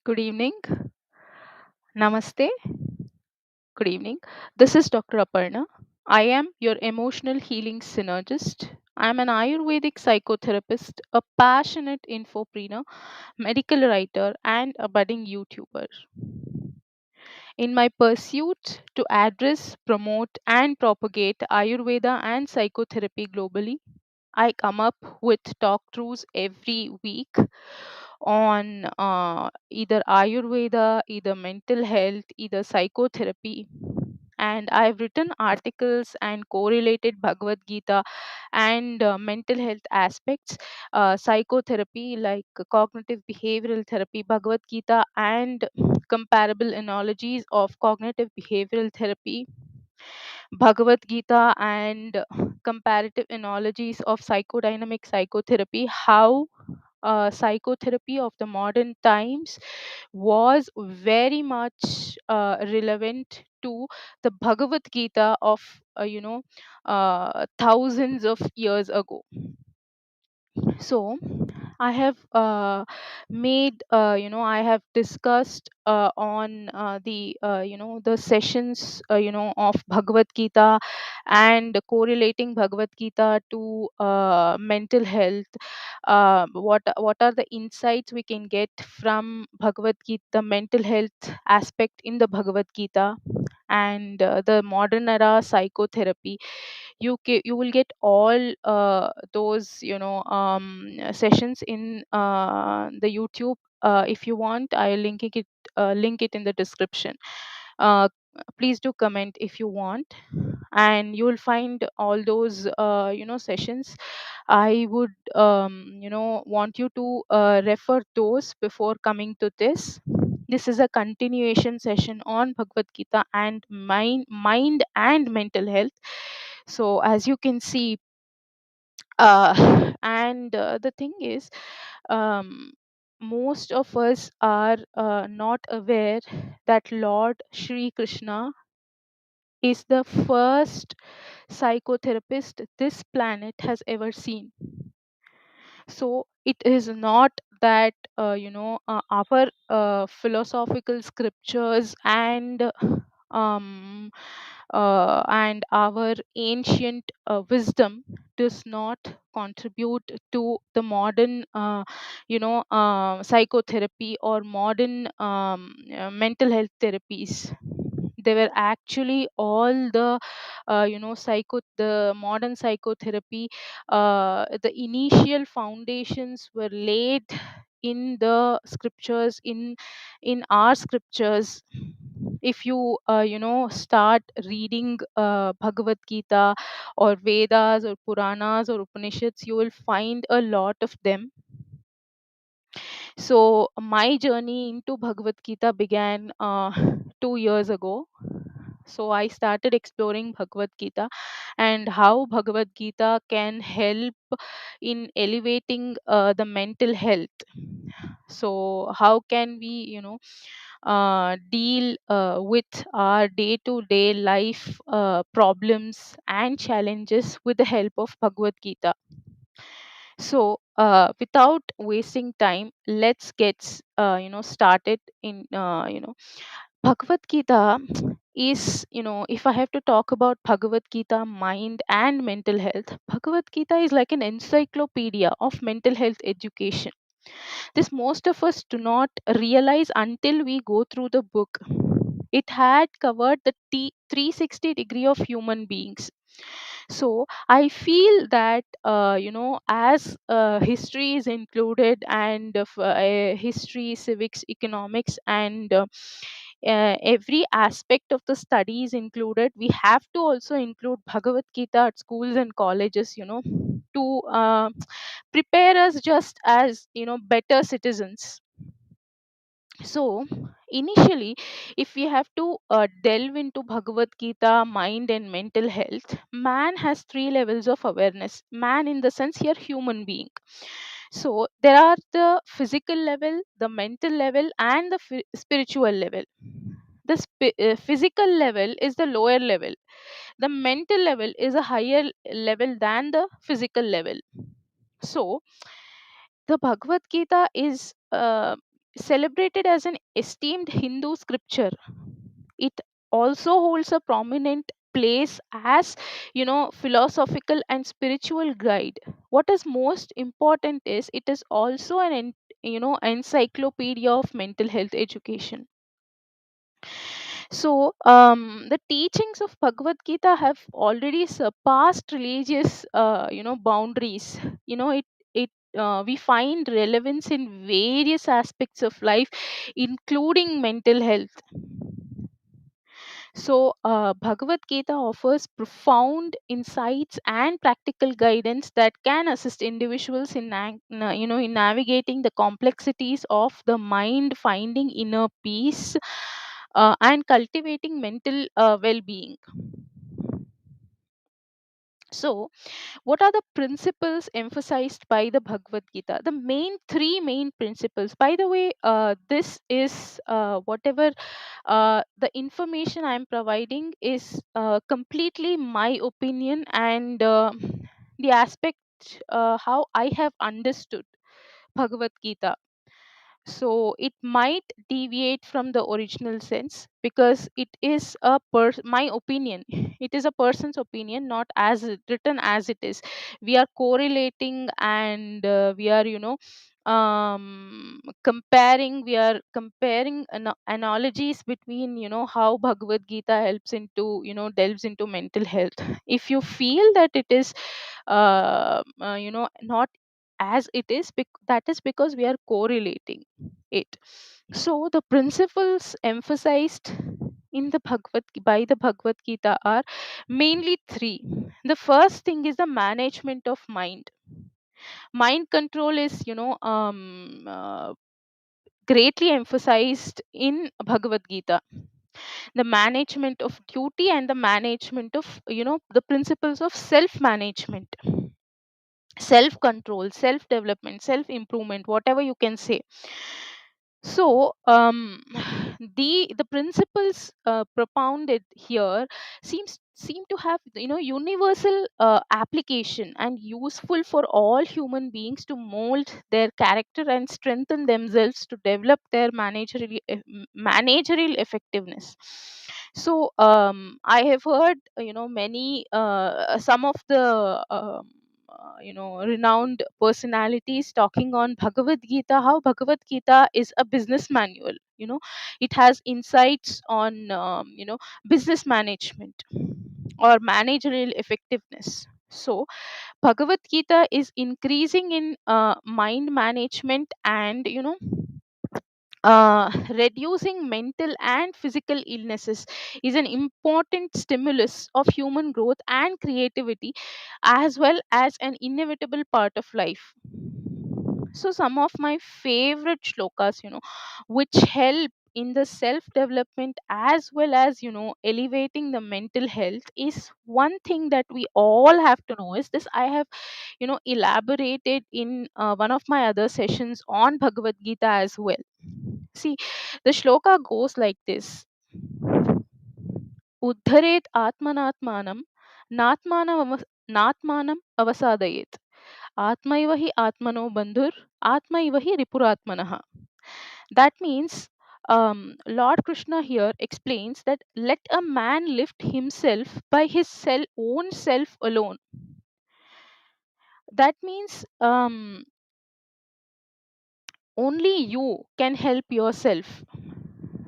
Good evening. Namaste. Good evening. This is Dr. Aparna. I am your emotional healing synergist. I am an Ayurvedic psychotherapist, a passionate infopreneur, medical writer, and a budding YouTuber. In my pursuit to address, promote, and propagate Ayurveda and psychotherapy globally, I come up with talk throughs every week on either Ayurveda, either mental health, either psychotherapy. And I've written articles and correlated Bhagavad Gita and mental health aspects, psychotherapy like cognitive behavioral therapy, Bhagavad Gita, and comparable analogies of cognitive behavioral therapy, Bhagavad Gita, and comparative analogies of psychodynamic psychotherapy, how psychotherapy of the modern times was very much relevant to the Bhagavad Gita of thousands of years ago. So I have made I have discussed on the sessions of Bhagavad Gita and correlating Bhagavad Gita to mental health. What are the insights we can get from Bhagavad Gita, the mental health aspect in the Bhagavad Gita, and the modern era psychotherapy. You will get all those sessions in the YouTube. If you want, I'll link it in the description. uh, Please do comment if you want, and you will find all those sessions. I would want you to refer those before coming to this. This is a continuation session on Bhagavad Gita and mind and mental health. So as you can see, and the thing is, um, most of us are not aware that Lord Shri Krishna is the first psychotherapist this planet has ever seen. So it is not that our philosophical scriptures um, and our ancient wisdom does not contribute to the modern psychotherapy or modern mental health therapies. They were actually all the the modern psychotherapy. The initial foundations were laid in the scriptures, in our scriptures. If you start reading Bhagavad Gita or Vedas or Puranas or Upanishads, you will find a lot of them. So my journey into Bhagavad Gita began 2 years ago. So I started exploring Bhagavad Gita and how Bhagavad Gita can help in elevating the mental health. So how can we deal with our day to day life problems and challenges with the help of Bhagavad Gita. So without wasting time, let's get started in Bhagavad Gita. Is, if I have to talk about Bhagavad Gita mind and mental health, Bhagavad Gita is like an encyclopedia of mental health education. This most of us do not realize until we go through the book. It had covered the 360 degree of human beings. So I feel that as history is included, and history, civics, economics, and every aspect of the study is included, we have to also include Bhagavad Gita at schools and colleges, to prepare us just as better citizens. So initially, if we have to delve into Bhagavad Gita mind and mental health, man has three levels of awareness. Man in the sense here, human being. So there are the physical level, the mental level, and the spiritual level. The physical level is the lower level. The mental level is a higher level than the physical level. So the Bhagavad Gita is celebrated as an esteemed Hindu scripture. It also holds a prominent place as, philosophical and spiritual guide. What is most important is it is also an encyclopedia of mental health education. So, the teachings of Bhagavad Gita have already surpassed religious, boundaries. We find relevance in various aspects of life, including mental health. So, Bhagavad Gita offers profound insights and practical guidance that can assist individuals in, in navigating the complexities of the mind, finding inner peace, and cultivating mental well-being. So, what are the principles emphasized by the Bhagavad Gita? The three main principles. By the way, this is whatever the information I am providing is completely my opinion and the aspect how I have understood Bhagavad Gita. So it might deviate from the original sense because it is my opinion. It is a person's opinion, not as written as it is. We are correlating and we are comparing analogies between how Bhagavad Gita helps into delves into mental health. If you feel that it is not as it is, that is because we are correlating it. So the principles emphasized in the by the Bhagavad Gita are mainly three. The first thing is the management of mind. Mind control is greatly emphasized in Bhagavad Gita. The management of duty and the management of the principles of self management, self control, self development, self improvement, whatever you can say. So the principles propounded here seem to have universal application and useful for all human beings to mold their character and strengthen themselves to develop their managerial effectiveness. So I have heard many some of the renowned personalities talking on Bhagavad Gita, how Bhagavad Gita is a business manual. It has insights on business management or managerial effectiveness. So Bhagavad Gita is increasing in mind management and reducing mental and physical illnesses is an important stimulus of human growth and creativity, as well as an inevitable part of life. So some of my favorite shlokas which help in the self development as well as elevating the mental health is one thing that we all have to know is this. I have elaborated in one of my other sessions on Bhagavad Gita as well. See, the shloka goes like this: Uddharet atmanatmanam natmanam avasadayet. Atmaiva hi atmano bandhur, atmaiva hi ripuratmanah. That means Lord Krishna here explains that let a man lift himself by his own self alone. That means only you can help yourself.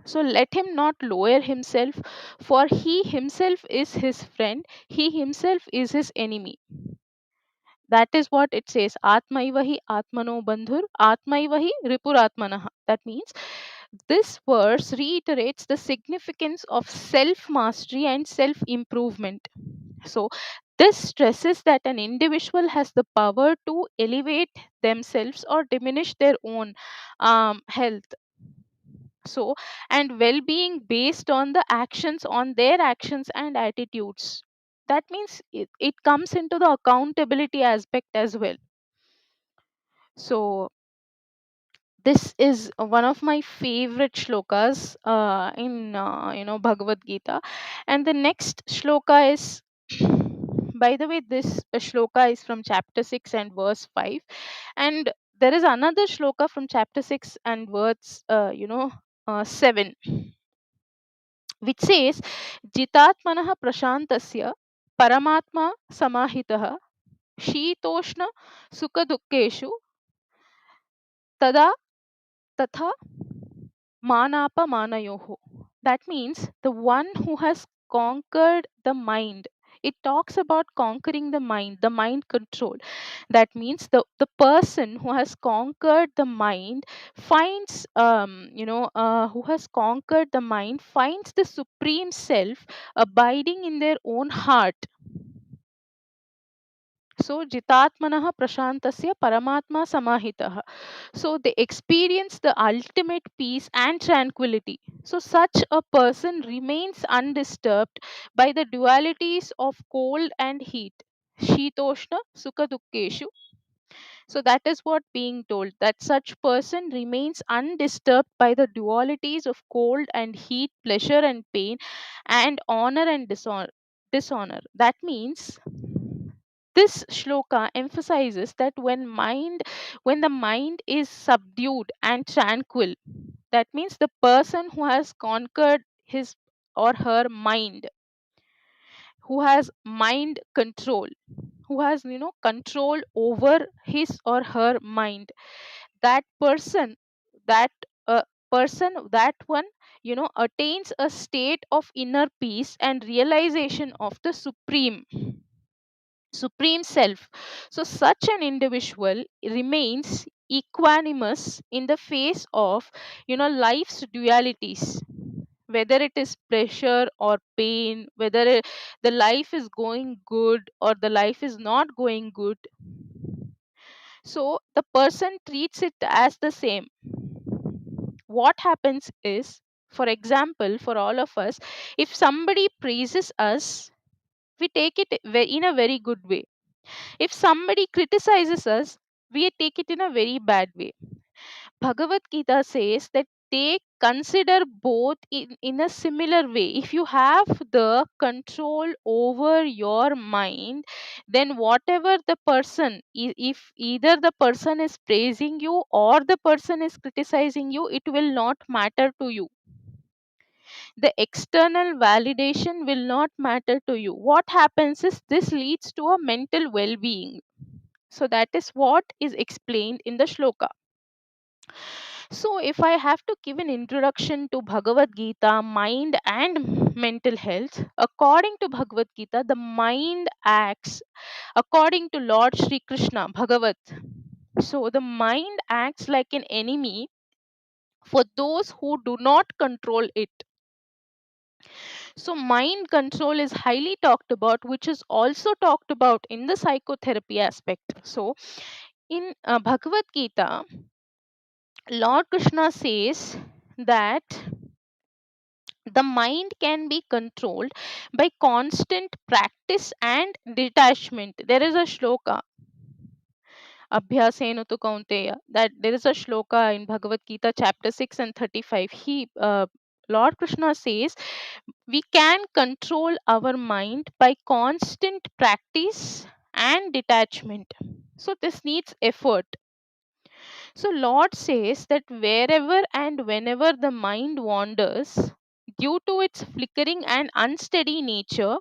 So let him not lower himself, for he himself is his friend, he himself is his enemy. That is what it says. Atmaivahi atmano bandhur, atmaivahi ripuratmanah. That means this verse reiterates the significance of self mastery and self improvement. So, this stresses that an individual has the power to elevate themselves or diminish their own health. So, and well being based on their actions and attitudes. That means it comes into the accountability aspect as well. So, this is one of my favorite shlokas in Bhagavad Gita. And the next shloka is, by the way, this shloka is from chapter 6 and verse 5. And there is another shloka from chapter 6 and words 7, which says, jitatmanah prashantasya paramatma samahitah शीतोष्ण सुख दुःखेषु tada tatha manapamanayoho. That means the one who has conquered the mind. It talks about conquering the mind control. That means the person who has conquered the mind finds, who has conquered the mind finds the supreme self abiding in their own heart. So jitatmanah prashantasya paramatma samahitah. So they experience the ultimate peace and tranquility. So such a person remains undisturbed by the dualities of cold and heat. Shitoshna sukha dukkeshu. So that is what being told, that such person remains undisturbed by the dualities of cold and heat, pleasure and pain, and honor and dishonor. That means this shloka emphasizes that when the mind is subdued and tranquil, that means the person who has conquered his or her mind, who has mind control, who has control over his or her mind, that person, that uh, that one attains a state of inner peace and realization of the supreme self. So such an individual remains equanimous in the face of life's dualities, whether it is pleasure or pain, whether the life is going good or the life is not going good. So the person treats it as the same. What happens is, for example, for all of us, if somebody praises us, we take it in a very good way. If somebody criticizes us, we take it in a very bad way. Bhagavad Gita says that they consider both in a similar way. If you have the control over your mind, then whatever the person, if either the person is praising you or the person is criticizing you, it will not matter to you. The external validation will not matter to you. What happens is this leads to a mental well being. So that is what is explained in the shloka. So, if I have to give an introduction to Bhagavad Gita, mind and mental health, according to Bhagavad Gita, the mind acts according to Lord Sri Krishna, Bhagavat. So, the mind acts like an enemy for those who do not control it. So, mind control is highly talked about, which is also talked about in the psychotherapy aspect. So, in Bhagavad Gita, Lord Krishna says that the mind can be controlled by constant practice and detachment. There is a shloka, Abhyasena tu Kaunteya, that there is a shloka in Bhagavad Gita, chapter 6 and 35. Lord Krishna says we can control our mind by constant practice and detachment. So, this needs effort. So, Lord says that wherever and whenever the mind wanders, due to its flickering and unsteady nature,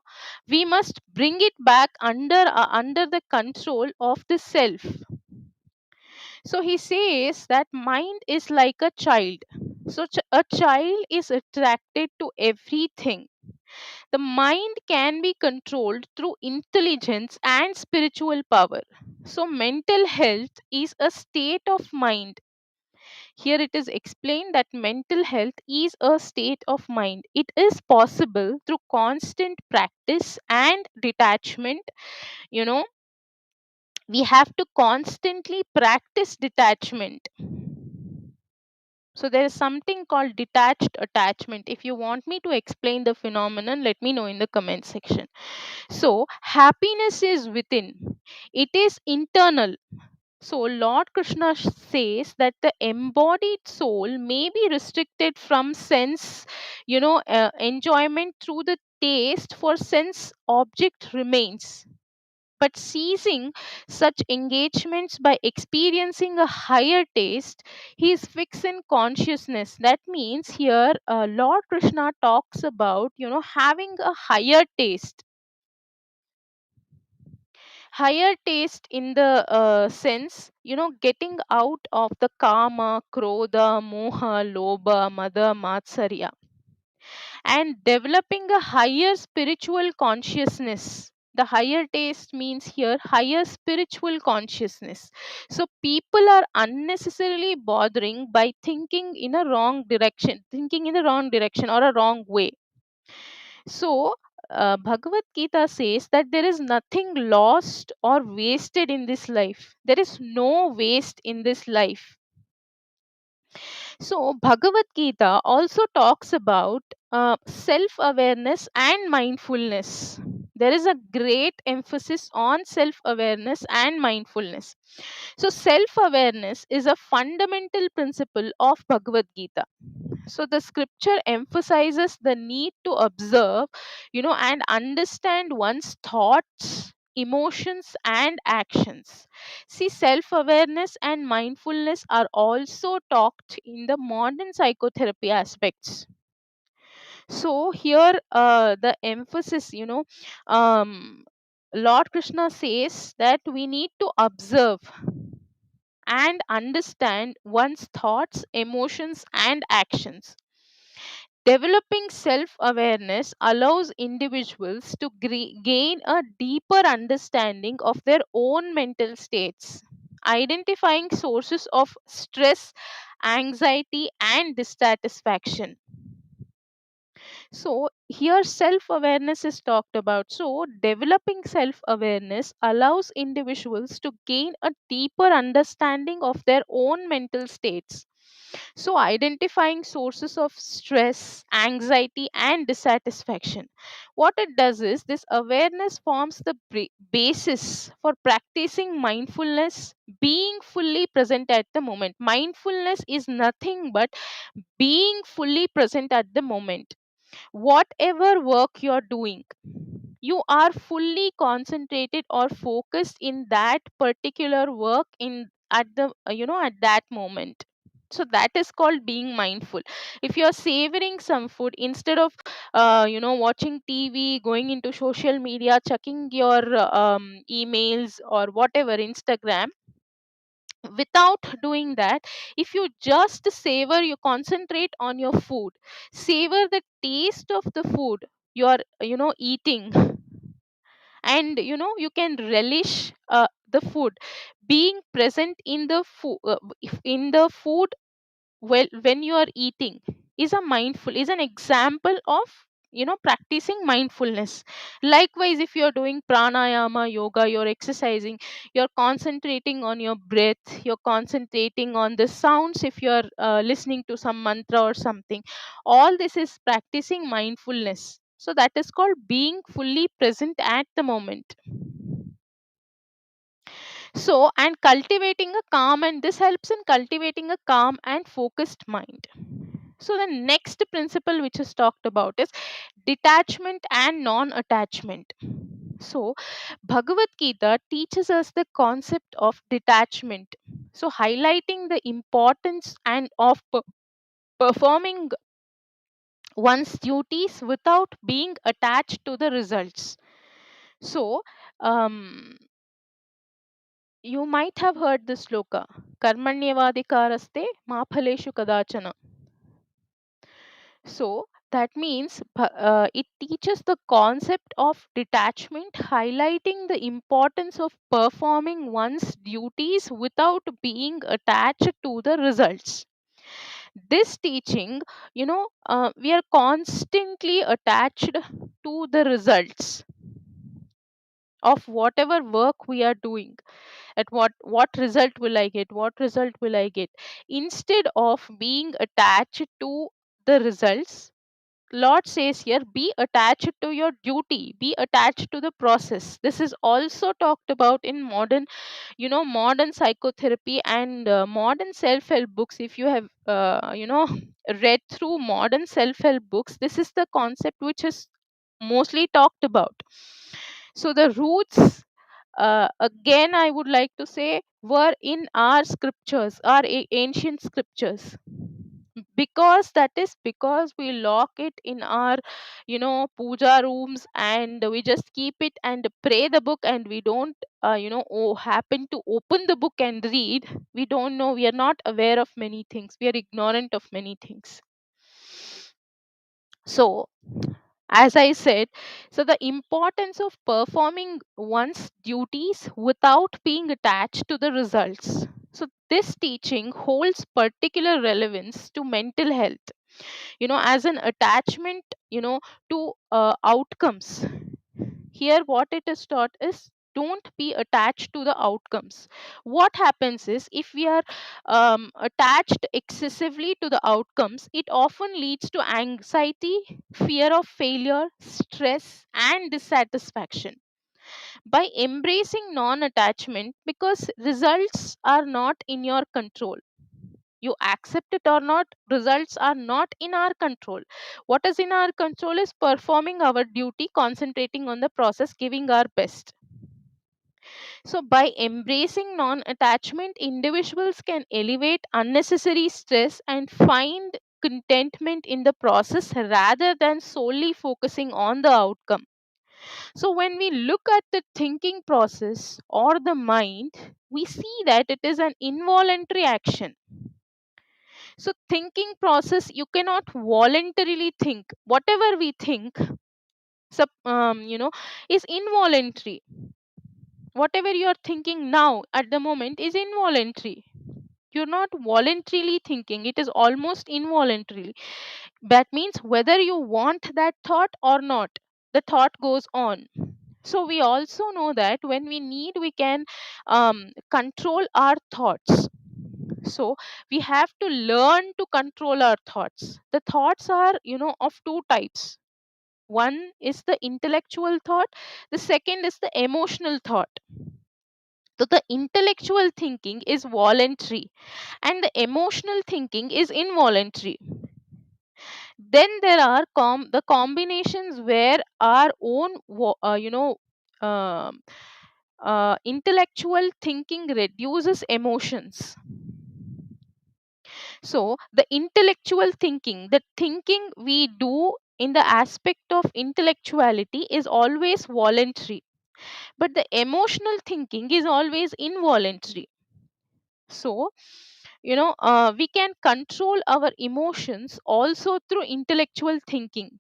we must bring it back under the control of the self. So, he says that mind is like a child. So, a child is attracted to everything. The mind can be controlled through intelligence and spiritual power. So, mental health is a state of mind. Here it is explained that mental health is a state of mind. It is possible through constant practice and detachment. You know, we have to constantly practice detachment. So, there is something called detached attachment. If you want me to explain the phenomenon, let me know in the comment section. So, happiness is within, it is internal. So, Lord Krishna says that the embodied soul may be restricted from sense, enjoyment through the taste for sense object remains. But seizing such engagements by experiencing a higher taste, he is fixed in consciousness. That means here Lord Krishna talks about, having a higher taste in the sense, getting out of the kama, krodha, moha, lobha, mada, matsarya, and developing a higher spiritual consciousness. The higher taste means here higher spiritual consciousness. So people are unnecessarily bothering by thinking in the wrong direction or a wrong way. So Bhagavad Gita says that there is nothing lost or wasted in this life. There is no waste in this life. So, Bhagavad Gita also talks about self awareness and mindfulness. There is a great emphasis on self awareness and mindfulness. So, self awareness is a fundamental principle of Bhagavad Gita. So, the scripture emphasizes the need to observe, and understand one's thoughts, emotions, and actions. See, self awareness and mindfulness are also talked in the modern psychotherapy aspects. So, here the emphasis, Lord Krishna says that we need to observe and understand one's thoughts, emotions, and actions. Developing self awareness allows individuals to gain a deeper understanding of their own mental states, identifying sources of stress, anxiety, and dissatisfaction. So, here self awareness is talked about. So, developing self awareness allows individuals to gain a deeper understanding of their own mental states. So, identifying sources of stress, anxiety, and dissatisfaction. What it does is this awareness forms the basis for practicing mindfulness, being fully present at the moment. Mindfulness is nothing but being fully present at the moment. Whatever work you're doing, you are fully concentrated or focused in that particular work in at the at that moment. So that is called being mindful. If you're savoring some food, instead of watching TV, going into social media, checking your emails or whatever, Instagram, without doing that, if you just savor, you concentrate on your food, savor the taste of the food you're eating, and you can relish the food, being present in the food, in the food, well, when you are eating, is an example of practicing mindfulness. Likewise, if you are doing pranayama yoga, you're exercising, you're concentrating on your breath, you're concentrating on the sounds, if you're listening to some mantra or something, all this is practicing mindfulness. So that is called being fully present at the moment. So, and cultivating a calm, and this helps in cultivating a calm and focused mind. So, the next principle which is talked about is detachment and non attachment. So, Bhagavad Gita teaches us the concept of detachment. So, highlighting the importance and of performing one's duties without being attached to the results. So, um, you might have heard this sloka, Karmanyavadikaraste ma phaleshu kadachana. So that means it teaches the concept of detachment, highlighting the importance of performing one's duties without being attached to the results. This teaching, we are constantly attached to the results of whatever work we are doing. At what result will I get, what result will I get, instead of being attached to the results. Lord says here, be attached to your duty, be attached to the process. This is also talked about in modern psychotherapy and modern self-help books. If you have read through modern self-help books, this is the concept which is mostly talked about. So the roots again I would like to say, were in our scriptures, our ancient scriptures. Because that is because we lock it in our puja rooms, and we just keep it and pray the book, and we don't happen to open the book and read. We don't know, we are not aware of many things, we are ignorant of many things. So, as I said, so the importance of performing one's duties without being attached to the results. So, this teaching holds particular relevance to mental health, as an attachment, to outcomes. Here, what it is taught is, don't be attached to the outcomes. What happens is, if we are attached excessively to the outcomes, it often leads to anxiety, fear of failure, stress, and dissatisfaction. By embracing non attachment, because results are not in your control, you accept it or not, results are not in our control. What is in our control is performing our duty, concentrating on the process, giving our best. So by embracing non attachment, individuals can elevate unnecessary stress and find contentment in the process rather than solely focusing on the outcome. So when we look at the thinking process or the mind, we see that it is an involuntary action. So thinking process, you cannot voluntarily think. Whatever we think, is involuntary. Whatever you are thinking now at the moment is involuntary. You're not voluntarily thinking, it is almost involuntarily. That means whether you want that thought or not, the thought goes on. So we also know that when we need, we can control our thoughts. So we have to learn to control our thoughts. The thoughts are, of two types. One is the intellectual thought, the second is the emotional thought. So the intellectual thinking is voluntary and the emotional thinking is involuntary. Then there are the combinations where our own um, intellectual thinking reduces emotions. So the intellectual thinking, the thinking we do in the aspect of intellectuality, is always voluntary, but the emotional thinking is always involuntary. So we can control our emotions also through intellectual thinking.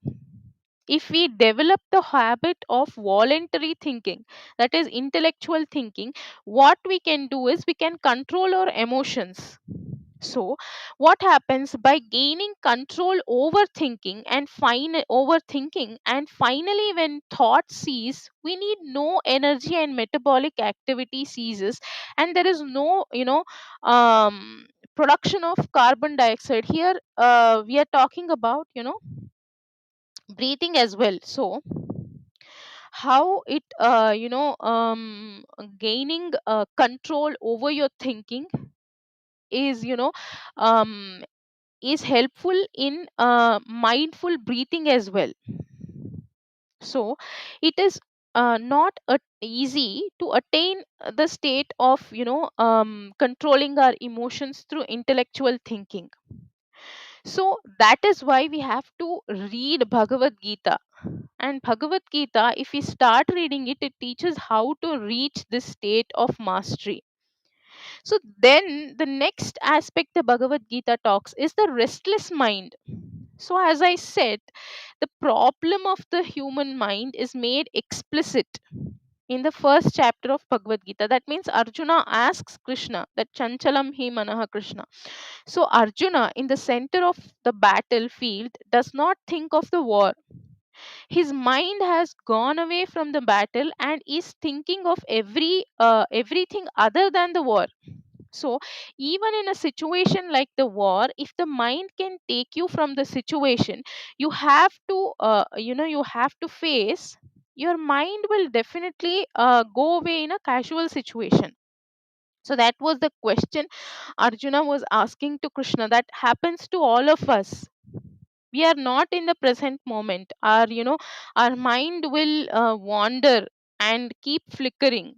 If we develop the habit of voluntary thinking, that is intellectual thinking, what we can do is we can control our emotions. So what happens, by gaining control over thinking and overthinking, and finally when thought cease, we need no energy and metabolic activity ceases, and there is no production of carbon dioxide. Here we are talking about breathing as well. So how it gaining control over your thinking is um, is helpful in mindful breathing as well. So it is not easy to attain the state of controlling our emotions through intellectual thinking. So that is why we have to read Bhagavad Gita. And Bhagavad Gita, if we start reading it, it teaches how to reach this state of mastery. So then the next aspect the Bhagavad Gita talks is the restless mind. So as I said, the problem of the human mind is made explicit in the first chapter of Bhagavad Gita. That means Arjuna asks Krishna that Chanchalam hi manaha Krishna. So Arjuna, in the center of the battlefield, does not think of the war. His mind has gone away from the battle and is thinking of everything other than the war. So even in a situation like the war, if the mind can take you from the situation, you have to you have to face, your mind will definitely go away in a casual situation. So that was the question Arjuna was asking to Krishna. That happens to all of us. We are not in the present moment. Our mind will wander and keep flickering.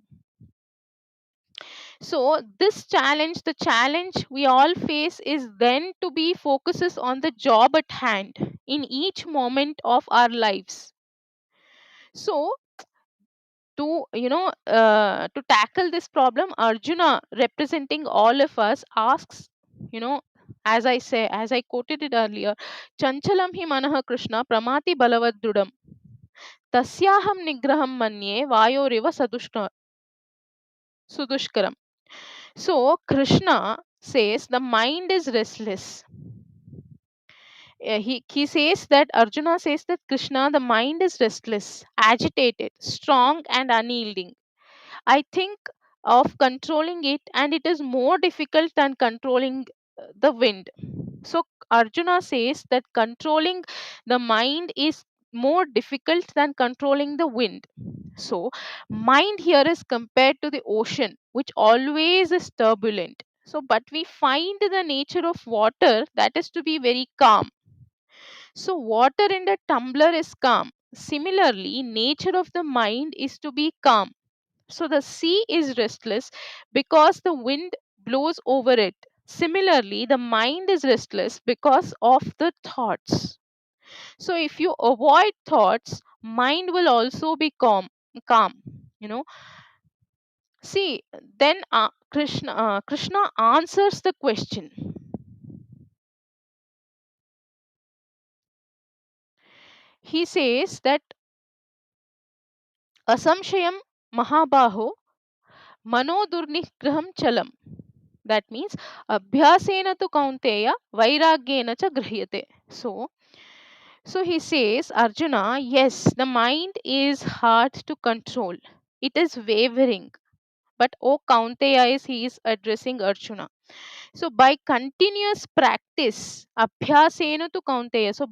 So this challenge, the challenge we all face, is then to be focuses on the job at hand in each moment of our lives. So to tackle this problem, Arjuna, representing all of us, asks, you know as I quoted it earlier, chanchalam hi manah krishna pramati balavaddrudam tasyaham nigraham manye vayoriva sudushkaram. So Krishna says the mind is restless. He says that Arjuna says that Krishna, the mind is restless, agitated, strong, and unyielding. I think of controlling it, and it is more difficult than controlling the wind. So Arjuna says that controlling the mind is more difficult than controlling the wind. So mind here is compared to the ocean, which always is turbulent. So, but we find the nature of water that is to be very calm. So water in the tumbler is calm. Similarly, nature of the mind is to be calm. So the sea is restless because the wind blows over it. Similarly, the mind is restless because of the thoughts. So if you avoid thoughts, mind will also be calm. You know. See, then Krishna answers the question. He says that asamshayam mahabaho manodurnigraham chalam. That means abhyasena tu kaunteya vairagyena cha grihyate. So he says, Arjuna, yes, the mind is hard to control. It is wavering. But oh Kaunteya, is he is addressing Arjuna. So by continuous practice, abhyasena to Kaunteya, so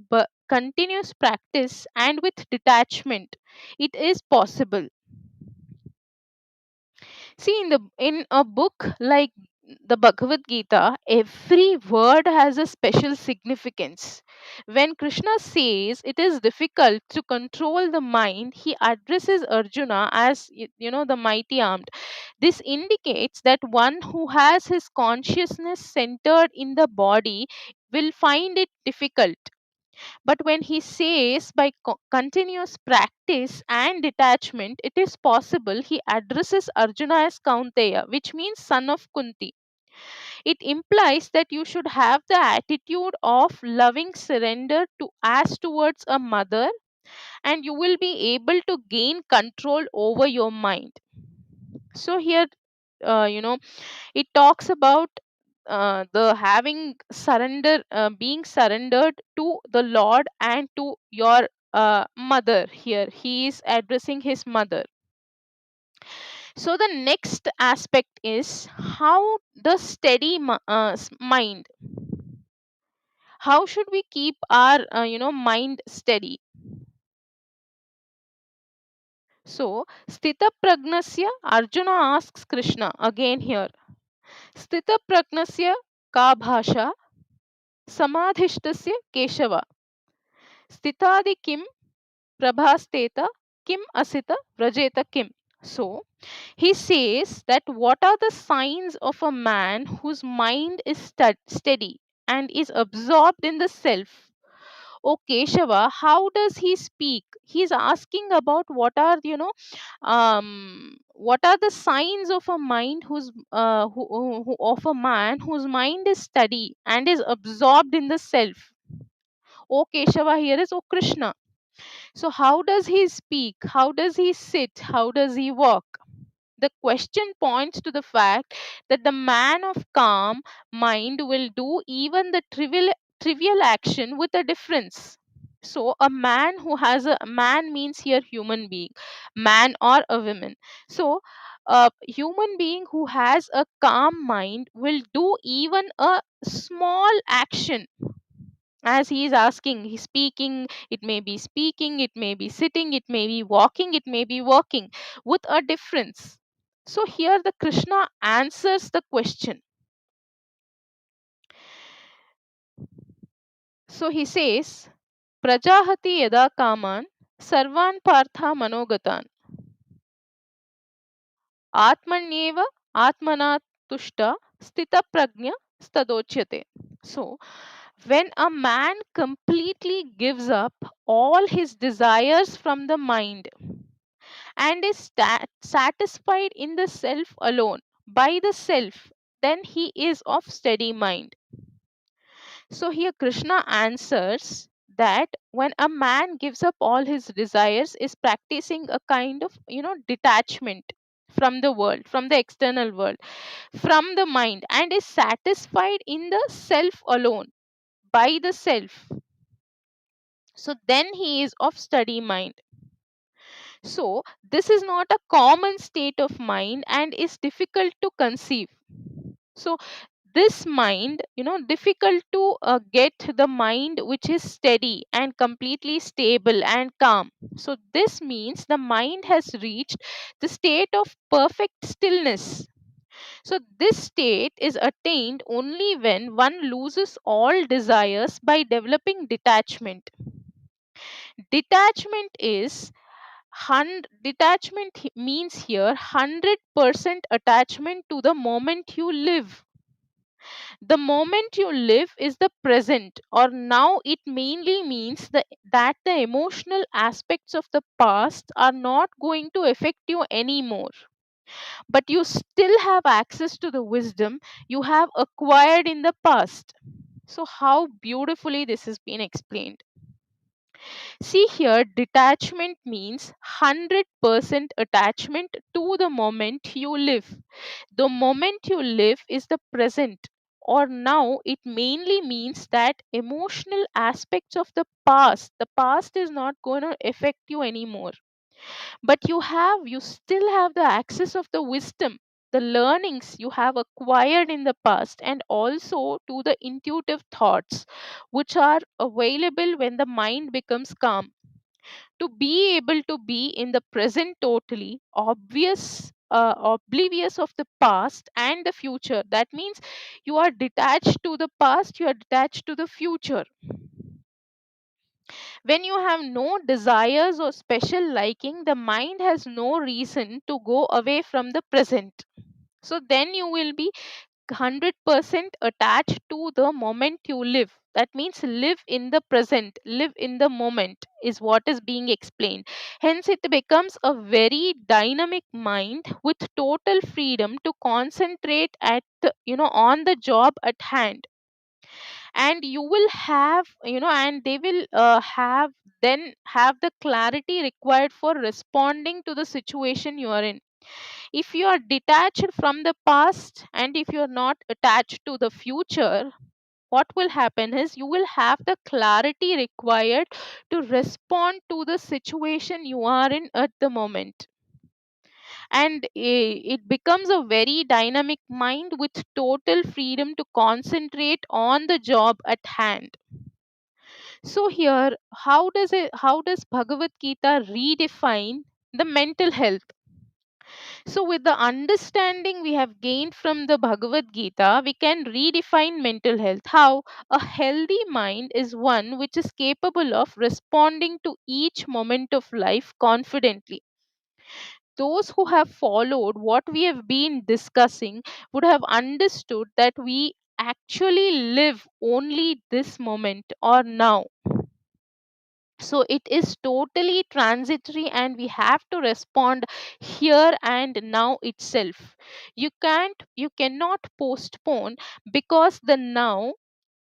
continuous practice and with detachment, it is possible. See, in a book like the Bhagavad-Gita, every word has a special significance. When Krishna says it is difficult to control the mind, he addresses Arjuna as the mighty armed. This indicates that one who has his consciousness centered in the body will find it difficult. But when he says by continuous practice and detachment, it is possible, he addresses Arjuna as Kaunteya, which means son of Kunti. It implies that you should have the attitude of loving surrender to as towards a mother, and you will be able to gain control over your mind. So here, it talks about the having surrender, being surrendered to the Lord and to your mother. Here he is addressing his mother. So the next aspect is how the steady mind, how should we keep our mind steady. So sthita pragnasya, Arjuna asks Krishna again here, sthita pragnasya ka bhasha samadhishtasya keshava sthitadi kim prabhasteta kim asita vrajeta kim. So he says that what are the signs of a man whose mind is steady and is absorbed in the self. Oh Keshava, how does he speak? He's asking about what are the signs of a mind of a man whose mind is steady and is absorbed in the self. Oh Keshava here is oh Krishna. So, how does he speak? How does he sit? How does he walk? The question points to the fact that the man of calm mind will do even the trivial action with a difference. So, a man means here human being, man or a woman. So, a human being who has a calm mind will do even a small action, as he is asking, he's speaking, it may be sitting, it may be walking, it may be working, with a difference. So here the Krishna answers the question. So he says, prajahati yada kaman sarvan partha manogatan atmanyeva atmana tushta stita prajna stadochyate. So, when a man completely gives up all his desires from the mind and is satisfied in the self alone, by the self, then he is of steady mind. So here Krishna answers that when a man gives up all his desires is practicing a kind of detachment from the world, from the external world, from the mind, and is satisfied in the self alone, by the self. So then he is of steady mind. So this is not a common state of mind and is difficult to conceive. So this mind, difficult to get the mind which is steady and completely stable and calm. So this means the mind has reached the state of perfect stillness. So this state is attained only when one loses all desires by developing detachment. Detachment is means here 100% attachment to the moment you live. The moment you live is the present, or now. It mainly means that the emotional aspects of the past are not going to affect you anymore, but you still have access to the wisdom you have acquired in the past. So how beautifully this has been explained. See here, detachment means 100% attachment to the moment you live. The moment you live is the present, or now. It mainly means that emotional aspects of the past is not going to affect you anymore. But you still have the access of the wisdom, the learnings you have acquired in the past, and also to the intuitive thoughts which are available when the mind becomes calm. To be able to be in the present, totally oblivious of the past and the future. That means you are detached to the past, you are detached to the future. When you have no desires or special liking, the mind has no reason to go away from the present. So then you will be 100% attached to the moment you live. That means live in the present, live in the moment is what is being explained. Hence it becomes a very dynamic mind with total freedom to concentrate on the job at hand. And you will have and they will have the clarity required for responding to the situation you are in. If you are detached from the past and if you are not attached to the future, what will happen is you will have the clarity required to respond to the situation you are in at the moment. And it becomes a very dynamic mind with total freedom to concentrate on the job at hand. So here, how does Bhagavad Gita redefine the mental health? So, with the understanding we have gained from the Bhagavad Gita, we can redefine mental health. How? A healthy mind is one which is capable of responding to each moment of life confidently. Those who have followed what we have been discussing would have understood that we actually live only this moment or now. So it is totally transitory and we have to respond here and now itself. You cannot postpone, because the now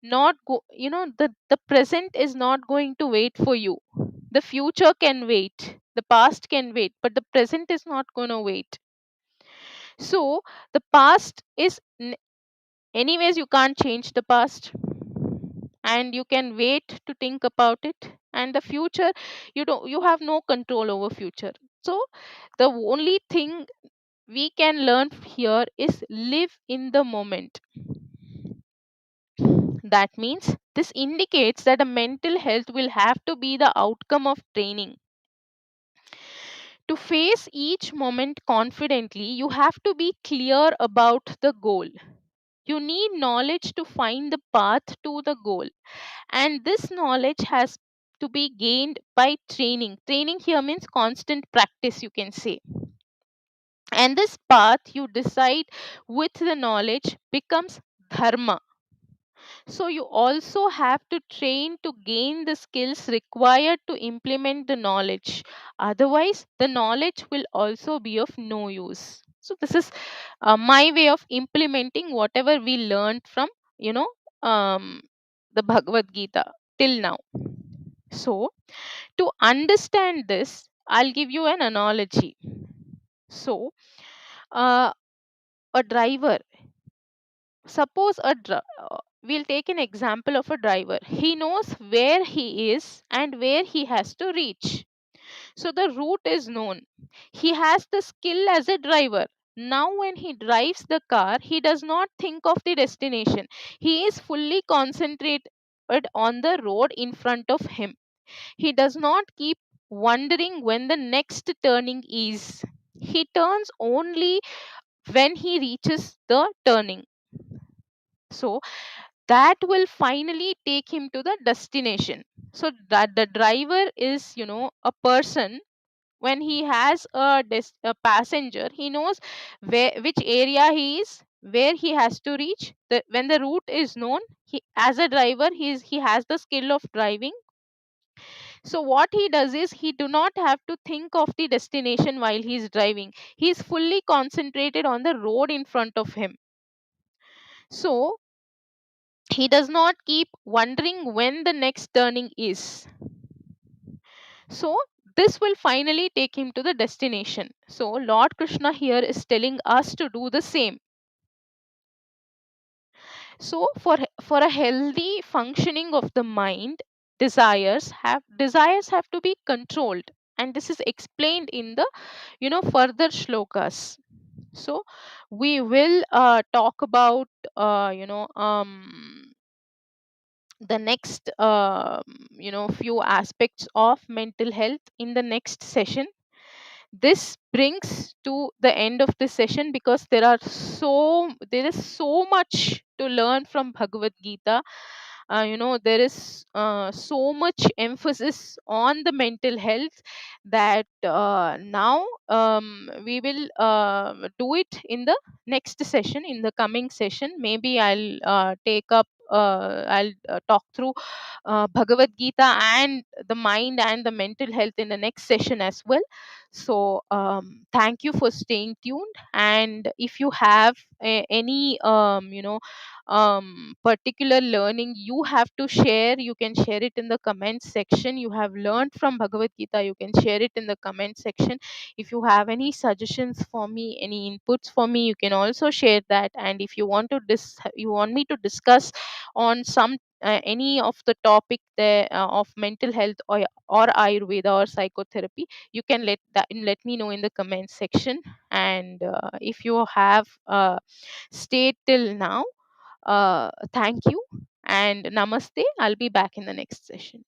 not go you know the present is not going to wait for you. The future can wait, the past can wait, but the present is not going to wait. So the past is anyways, you can't change the past, and you can wait to think about it. And the future, you have no control over future. So the only thing we can learn here is live in the moment. That means this indicates that a mental health will have to be the outcome of training. To face each moment confidently, you have to be clear about the goal. You need knowledge to find the path to the goal, and this knowledge has to be gained by training. Training here means constant practice, you can say. And this path you decide with the knowledge becomes dharma. So you also have to train to gain the skills required to implement the knowledge. Otherwise, the knowledge will also be of no use. So this is my way of implementing whatever we learned from, you know, um, the Bhagavad Gita till now. So to understand this, I'll give you an analogy. So, a driver, suppose we'll take an example of a driver. He knows where he is and where he has to reach. So the route is known. He has the skill as a driver. Now, when he drives the car, he does not think of the destination. He is fully concentrated on the road in front of him. He does not keep wondering when the next turning is. He turns only when he reaches the turning. So that will finally take him to the destination. So that the driver is, a person. When he has a passenger, he knows which area he is, where he has to reach. When the route is known, he, as a driver, he has the skill of driving. So what he does is he do not have to think of the destination while he is driving. He is fully concentrated on the road in front of him. So he does not keep wondering when the next turning is. So this will finally take him to the destination. So Lord Krishna here is telling us to do the same. So for a healthy functioning of the mind, desires have to be controlled, and this is explained in the further shlokas. So we will talk about the next few aspects of mental health in the next session. This brings to the end of this session, because there is so much to learn from Bhagavad Gita. There is so much emphasis on the mental health that now we will do it in the next session. In the coming session, maybe I'll talk through Bhagavad Gita and the mind and the mental health in the next session as well. So thank you for staying tuned. And if you have any particular learning you have to share, you can share it in the comment section. You have learned from Bhagavad Gita, you can share it in the comment section. If you have any suggestions for me, any inputs for me, you can also share that. And if you want me to discuss on some any of the topic there of mental health, or Ayurveda or psychotherapy, you can let me know in the comment section. And if you have stayed till now, thank you and namaste. I'll be back in the next session.